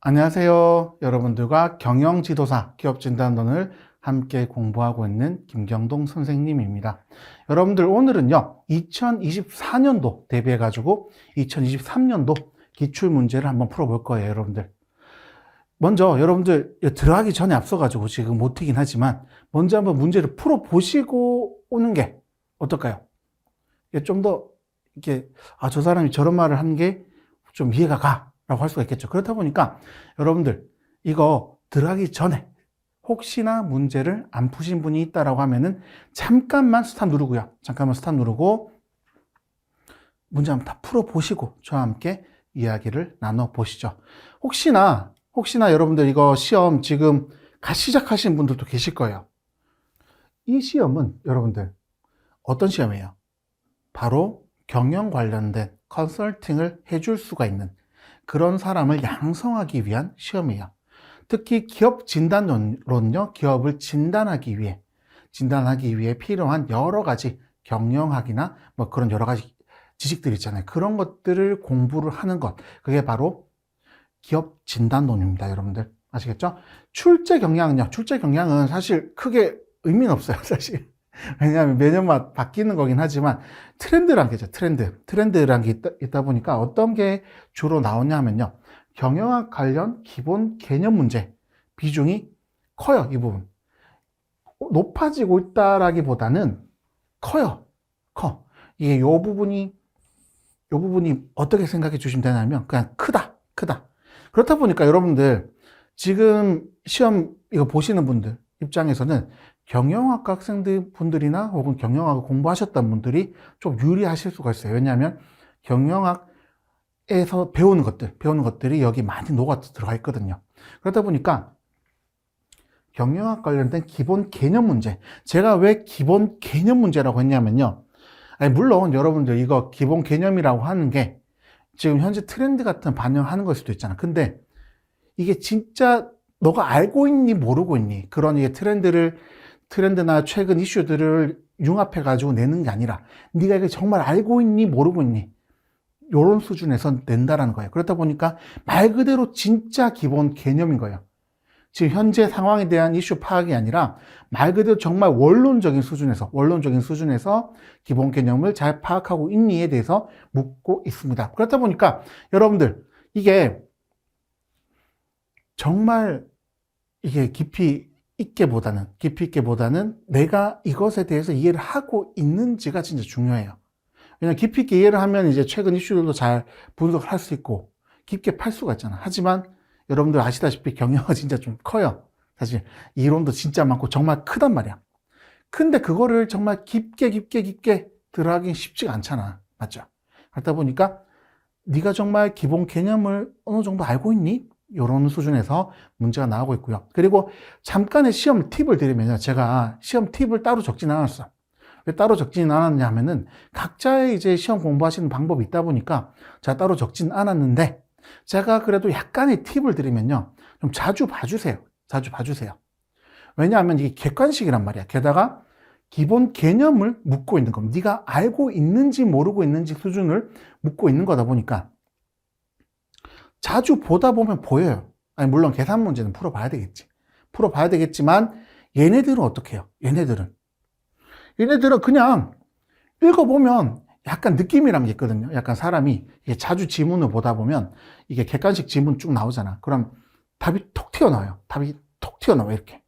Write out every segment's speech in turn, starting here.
안녕하세요. 여러분들과 경영지도사 기업진단론을 함께 공부하고 있는 김경동 선생님입니다. 여러분들 오늘은요 2024년도 대비해가지고 2023년도 기출문제를 한번 풀어볼 거예요. 여러분들 먼저 여러분들 들어가기 전에 앞서가지고 지금 못 튀긴 하지만 먼저 한번 문제를 풀어보시고 오는 게 어떨까요? 좀 더 이렇게 저 사람이 저런 말을 한 게 좀 이해가 가 라고 할 수가 있겠죠. 그렇다 보니까 여러분들 이거 들어가기 전에 혹시나 문제를 안 푸신 분이 있다라고 하면은 잠깐만 스탑 누르고요. 잠깐만 스탑 누르고 문제 한번 다 풀어보시고 저와 함께 이야기를 나눠보시죠. 혹시나 여러분들 이거 시험 지금 시작하신 분들도 계실 거예요. 이 시험은 여러분들 어떤 시험이에요? 바로 경영 관련된 컨설팅을 해줄 수가 있는 그런 사람을 양성하기 위한 시험이에요. 특히 기업 진단론은요, 기업을 진단하기 위해 필요한 여러 가지 경영학이나 뭐 그런 여러 가지 지식들 있잖아요. 그런 것들을 공부를 하는 것. 그게 바로 기업 진단론입니다, 여러분들. 아시겠죠? 출제 경향은 사실 크게 의미는 없어요, 사실. 왜냐하면 매년마다 바뀌는 거긴 하지만 트렌드란 게 있죠. 트렌드란 게 있다 보니까 어떤 게 주로 나오냐면요. 경영학 관련 기본 개념 문제 비중이 커요. 이 부분. 높아지고 있다라기보다는 커요. 이게 요 부분이 어떻게 생각해 주시면 되냐면 그냥 크다. 그렇다 보니까 여러분들 지금 시험 이거 보시는 분들 입장에서는 경영학과 학생들 분들이나 혹은 경영학을 공부하셨던 분들이 좀 유리하실 수가 있어요. 왜냐하면 경영학에서 배우는 것들이 여기 많이 녹아 들어가 있거든요. 그러다 보니까 경영학 관련된 기본 개념 문제. 제가 왜 기본 개념 문제라고 했냐면요. 물론 여러분들 이거 기본 개념이라고 하는 게 지금 현재 트렌드 같은 반영하는 걸 수도 있잖아. 근데 이게 진짜 너가 알고 있니 모르고 있니 그런 이게 트렌드나 최근 이슈들을 융합해 가지고 내는 게 아니라 네가 이게 정말 알고 있니 모르고 있니 이런 수준에서 낸다라는 거예요. 그렇다 보니까 말 그대로 진짜 기본 개념인 거예요. 지금 현재 상황에 대한 이슈 파악이 아니라 말 그대로 정말 원론적인 수준에서 기본 개념을 잘 파악하고 있니에 대해서 묻고 있습니다. 그렇다 보니까 여러분들 이게 정말 이게 깊이 있게보다는 내가 이것에 대해서 이해를 하고 있는지가 진짜 중요해요. 왜냐면 깊이 있게 이해를 하면 이제 최근 이슈들도 잘 분석을 할 수 있고 깊게 팔 수가 있잖아. 하지만 여러분들 아시다시피 경영은 진짜 좀 커요. 사실 이론도 진짜 많고 정말 크단 말이야. 근데 그거를 정말 깊게 들어가기 쉽지가 않잖아. 맞죠? 그러다 보니까 네가 정말 기본 개념을 어느 정도 알고 있니? 이런 수준에서 문제가 나오고 있고요. 그리고 잠깐의 시험 팁을 드리면요. 제가 시험 팁을 따로 적지는 않았어. 왜 따로 적지는 않았냐 하면은 각자의 이제 시험 공부하시는 방법이 있다 보니까 제가 따로 적지는 않았는데 제가 그래도 약간의 팁을 드리면요. 좀 자주 봐주세요. 왜냐하면 이게 객관식이란 말이야. 게다가 기본 개념을 묻고 있는 겁니다. 네가 알고 있는지 모르고 있는지 수준을 묻고 있는 거다 보니까 자주 보다 보면 보여요. 물론 계산 문제는 풀어봐야 되겠지만 얘네들은 어떻게 해요? 얘네들은 그냥 읽어보면 약간 느낌이란 게 있거든요. 약간 사람이 자주 지문을 보다 보면 이게 객관식 지문 쭉 나오잖아. 그럼 답이 톡 튀어나와요. 이렇게.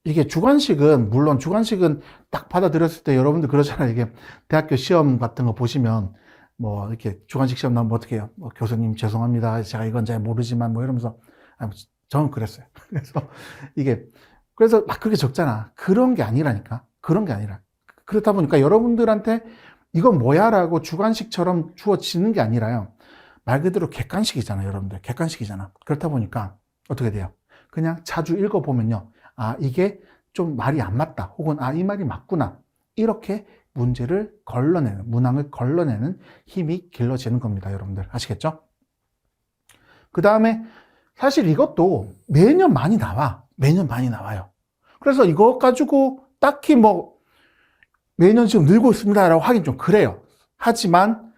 이게 물론 주관식은 딱 받아들였을 때 여러분들 그러잖아요. 이게 대학교 시험 같은 거 보시면 뭐 이렇게 주관식 시험 나오면 어떻게 해요? 교수님 죄송합니다. 제가 이건 잘 모르지만 뭐 이러면서 저는 그랬어요. 그래서 막 그렇게 적잖아. 그런 게 아니라 그렇다 보니까 여러분들한테 이건 뭐야? 라고 주관식처럼 주어지는 게 아니라요. 말 그대로 객관식이잖아요. 여러분들 객관식이잖아. 그렇다 보니까 어떻게 돼요? 그냥 자주 읽어보면요. 이게 좀 말이 안 맞다. 혹은 이 말이 맞구나. 이렇게 문항을 걸러내는 힘이 길러지는 겁니다. 여러분들 아시겠죠? 그 다음에 사실 이것도 매년 많이 나와요. 그래서 이거 가지고 딱히 뭐 매년 지금 늘고 있습니다라고 하긴 좀 그래요. 하지만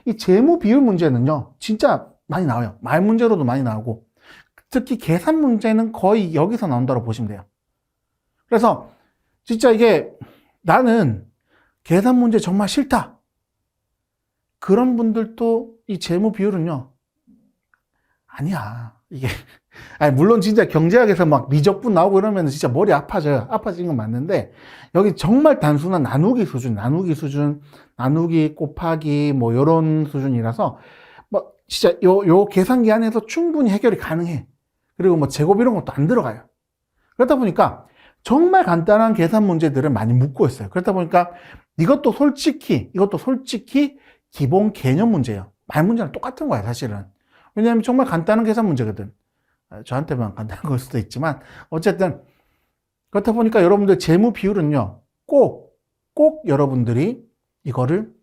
이 재무 비율 문제는요, 진짜 많이 나와요. 말 문제로도 많이 나오고, 특히 계산 문제는 거의 여기서 나온다고 보시면 돼요. 그래서 진짜 이게 나는 계산 문제 정말 싫다. 그런 분들도 이 재무 비율은요, 아니야. 이게, 아니, 물론 진짜 경제학에서 막 미적분 나오고 이러면 진짜 머리 아파져요. 아파지는 건 맞는데, 여기 정말 단순한 나누기 수준, 나누기 곱하기 뭐 요런 수준이라서, 뭐 진짜 요 계산기 안에서 충분히 해결이 가능해. 그리고 뭐 제곱 이런 것도 안 들어가요. 그러다 보니까 정말 간단한 계산 문제들은 많이 묻고 있어요. 그러다 보니까 이것도 솔직히 기본 개념 문제예요. 말 문제랑 똑같은 거야, 사실은. 왜냐하면 정말 간단한 계산 문제거든. 저한테만 간단한 걸 수도 있지만, 어쨌든, 그렇다 보니까 여러분들 재무 비율은요, 꼭 여러분들이 이거를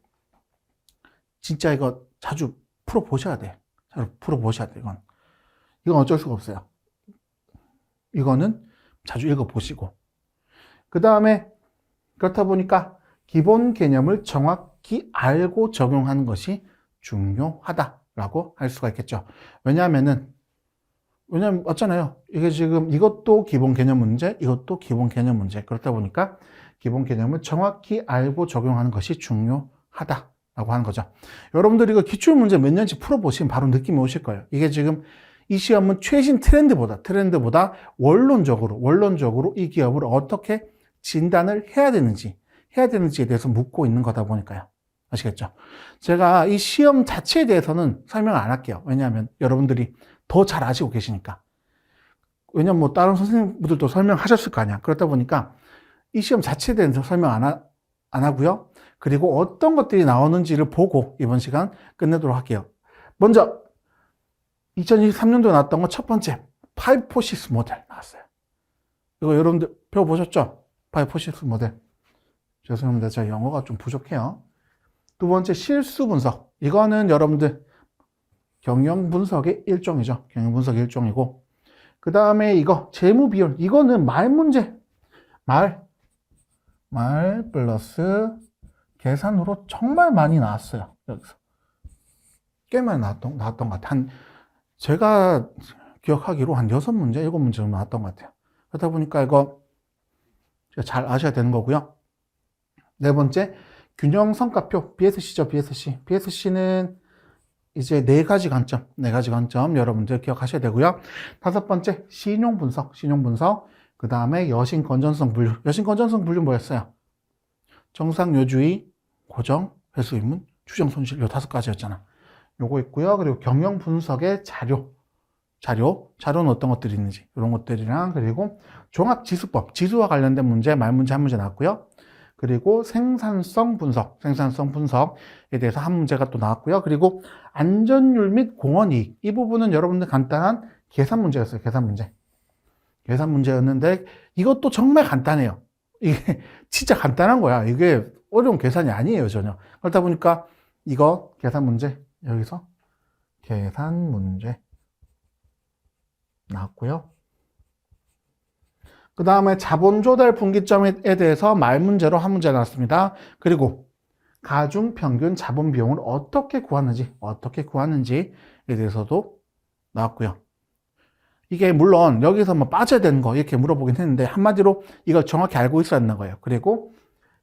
진짜 이거 자주 풀어보셔야 돼. 자주 풀어보셔야 돼, 이건. 이건 어쩔 수가 없어요. 이거는 자주 읽어보시고. 그 다음에, 그렇다 보니까 기본 개념을 정확히 알고 적용하는 것이 중요하다라고 할 수가 있겠죠. 왜냐하면 맞잖아요. 이게 지금 이것도 기본 개념 문제, 이것도 기본 개념 문제. 그렇다 보니까 기본 개념을 정확히 알고 적용하는 것이 중요하다라고 하는 거죠. 여러분들 이거 기출 문제 몇 년씩 풀어보시면 바로 느낌이 오실 거예요. 이게 지금 이 시험은 최신 트렌드보다 원론적으로 이 기업을 어떻게 진단을 해야 되는지에 대해서 묻고 있는 거다 보니까요. 아시겠죠? 제가 이 시험 자체에 대해서는 설명을 안 할게요. 왜냐하면 여러분들이 더 잘 아시고 계시니까. 왜냐면 뭐 다른 선생님들도 설명하셨을 거 아니야. 그렇다 보니까 이 시험 자체에 대해서 설명 안 하고요. 그리고 어떤 것들이 나오는지를 보고 이번 시간 끝내도록 할게요. 먼저 2023년도에 나왔던 거 첫 번째, 파이포시스 모델 나왔어요. 이거 여러분들 배워보셨죠? 파이포시스 모델. 죄송합니다. 제가 영어가 좀 부족해요. 두 번째, 실수 분석. 이거는 여러분들 경영 분석의 일종이죠. 경영 분석의 일종이고. 그 다음에 이거, 재무 비율. 이거는 말 문제. 말 플러스 계산으로 정말 많이 나왔어요. 여기서. 꽤 많이 나왔던 것 같아요. 제가 기억하기로 한 6문제, 7문제 정도 나왔던 것 같아요. 그러다 보니까 이거 잘 아셔야 되는 거고요. 네 번째, 균형 성과표, BSC죠, BSC. BSC는 이제 네 가지 관점 여러분들 기억하셔야 되고요. 다섯 번째, 신용 분석. 그 다음에 여신 건전성 분류 뭐였어요? 정상 요주의, 고정, 회수 의문, 추정 손실, 요 5가지였잖아. 요거 있고요. 그리고 경영 분석의 자료는 어떤 것들이 있는지, 이런 것들이랑, 그리고 종합지수법, 지수와 관련된 문제, 말 문제 한 문제 나왔고요. 그리고 생산성 분석에 대해서 한 문제가 또 나왔고요. 그리고 안전율 및 공헌이익. 이 부분은 여러분들 간단한 계산 문제였어요. 계산 문제였는데 이것도 정말 간단해요. 이게 진짜 간단한 거야. 이게 어려운 계산이 아니에요, 전혀. 그렇다 보니까 이거 계산 문제, 여기서 계산 문제 나왔고요. 그 다음에 자본 조달 분기점에 대해서 말 문제로 한 문제 나왔습니다. 그리고 가중 평균 자본 비용을 어떻게 구하는지에 대해서도 나왔고요. 이게 물론 여기서 뭐 빠져야 되는 거 이렇게 물어보긴 했는데 한마디로 이걸 정확히 알고 있어야 한다는 거예요. 그리고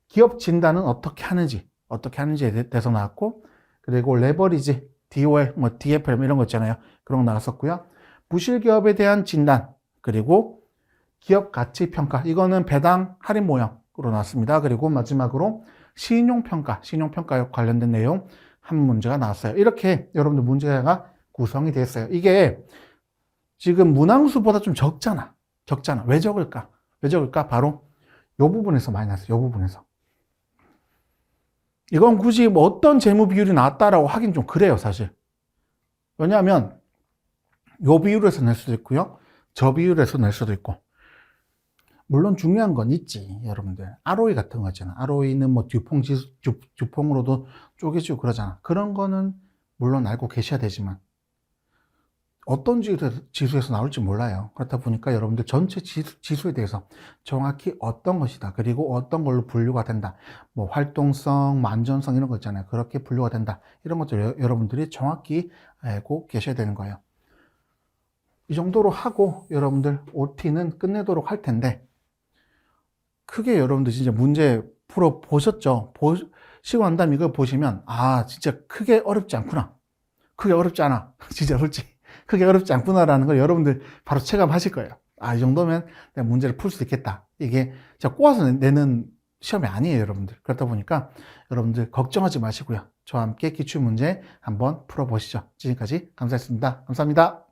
기업 진단은 어떻게 하는지에 대해서 나왔고, 그리고 레버리지, DOL, 뭐 DFL 이런 거 있잖아요. 그런 거 나왔었고요. 부실 기업에 대한 진단, 그리고 기업 가치 평가, 이거는 배당 할인 모형으로 나왔습니다. 그리고 마지막으로 신용평가에 관련된 내용 한 문제가 나왔어요. 이렇게 여러분들 문제가 구성이 됐어요. 이게 지금 문항수보다 좀 적잖아. 왜 적을까? 바로 이 부분에서 많이 나왔어요. 이 부분에서. 이건 굳이 뭐 어떤 재무 비율이 나왔다라고 하긴 좀 그래요, 사실. 왜냐하면 이 비율에서 낼 수도 있고요. 저 비율에서 낼 수도 있고. 물론 중요한 건 있지, 여러분들. ROE 같은 거 있잖아. ROE는 뭐 듀퐁으로도 쪼개지고 그러잖아. 그런 거는 물론 알고 계셔야 되지만, 어떤 지수에서 나올지 몰라요. 그렇다 보니까 여러분들 전체 지수에 대해서 정확히 어떤 것이다. 그리고 어떤 걸로 분류가 된다. 뭐 활동성, 만전성 이런 거 있잖아요. 그렇게 분류가 된다. 이런 것들 여러분들이 정확히 알고 계셔야 되는 거예요. 이 정도로 하고 여러분들 OT는 끝내도록 할 텐데, 크게 여러분들 진짜 문제 풀어 보셨죠? 보시고 난 다음에 이걸 보시면 진짜 크게 어렵지 않구나. 크게 어렵지 않아. 진짜 솔직히 크게 어렵지 않구나라는 걸 여러분들 바로 체감하실 거예요. 이 정도면 내가 문제를 풀 수 있겠다. 이게 제가 꼬아서 내는 시험이 아니에요, 여러분들. 그렇다 보니까 여러분들 걱정하지 마시고요. 저와 함께 기출문제 한번 풀어보시죠. 지금까지 감사했습니다. 감사합니다.